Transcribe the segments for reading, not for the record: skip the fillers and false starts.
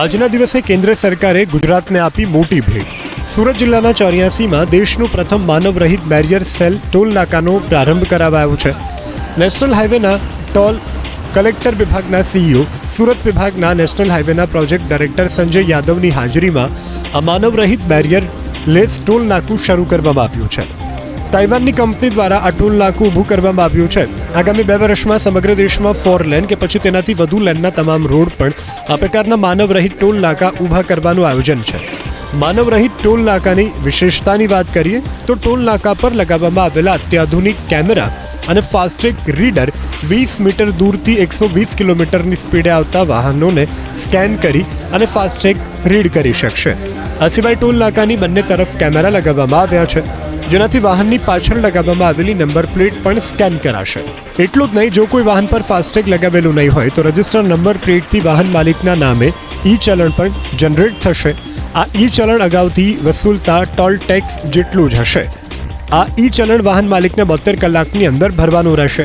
આજના દિવસે કેન્દ્ર સરકારે ગુજરાતને આપી મોટી ભેટ. સુરત જિલ્લાના 84માં દેશનું પ્રથમ માનવરહિત બેરિયર સેલ ટોલ નાકાનો પ્રારંભ કરાવાયો છે. નેશનલ હાઈવેના ટોલ કલેક્ટર વિભાગના સીઈઓ, સુરત વિભાગના નેશનલ હાઈવેના પ્રોજેક્ટ ડાયરેક્ટર સંજય યાદવની હાજરીમાં આ માનવરહિત બેરિયર લેસ ટોલ નાકું શરૂ કરવામાં આવ્યું છે. તાઇવાનની કંપની દ્વારા આ ટોલ નાકું ઊભું કરવામાં આવ્યું છે. આગામી 2 વર્ષમાં સમગ્ર દેશમાં 4 લેન કે પછી તેનાથી વધુ લેનના તમામ રોડ પણ આ પ્રકારના માનવરહિત ટોલ નાકા ઊભા કરવાનું આયોજન છે. માનવરહિત ટોલ નાકાની વિશેષતાની વાત કરીએ તો ટોલ નાકા પર લગાવવામાં આવેલા અત્યાધુનિક કેમેરા અને ફાસ્ટ્રેગ રીડર 20 મીટર દૂરથી 120 કિલોમીટરની સ્પીડે આવતા વાહનોને સ્કેન કરી અને ફાસ્ટ્રેગ રીડ કરી શકશે. આ સિવાય ટોલ નાકાની બંને તરફ કેમેરા લગાવવામાં આવ્યા છે, જેનાથી વાહનની પાછળ લગાવવામાં આવેલી નંબર પ્લેટ પણ સ્કેન કરાશે. એટલું જ નહીં, જો કોઈ વાહન પર ફાસ્ટ્રેગ લગાવેલું નહીં હોય તો રજિસ્ટર નંબર પ્લેટથી વાહન માલિકના નામે ઈ ચલણ પણ જનરેટ થશે. આ ઈ ચલણ અગાઉથી વસૂલતા ટોલ ટેક્સ જેટલું જ હશે. આ ઈ ચલણ વાહન માલિકને 72 કલાકની અંદર ભરવાનું રહેશે.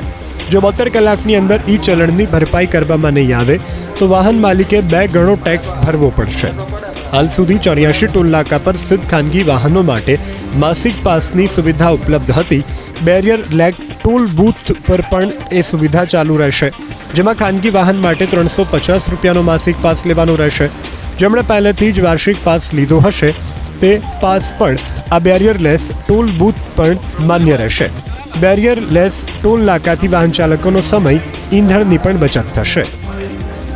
જો 72 કલાકની અંદર ઈ ચલણની ભરપાઈ કરવામાં નહીં આવે તો વાહન માલિકે 2 ગણો ટેક્સ ભરવો પડશે. હાલ સુધી 84 ટોલ નાકા પર સ્થિત ખાનગી વાહનો માટે માસિક પાસની સુવિધા ઉપલબ્ધ હતી. બેરિયર લેગ ટોલ બૂથ પર પણ એ સુવિધા ચાલુ રહેશે, જેમાં ખાનગી વાહન માટે 350 રૂપિયાનો માસિક પાસ લેવાનો રહેશે. જેમણે પહેલેથી જ વાર્ષિક પાસ લીધો હશે તે પાસ પણ આ બેરિયર લેસ ટોલ બૂથ પણ માન્ય રહેશે. બેરિયર લેસ ટોલ નાકાથી વાહન ચાલકોનો સમય, ઈંધણની પણ બચત થશે.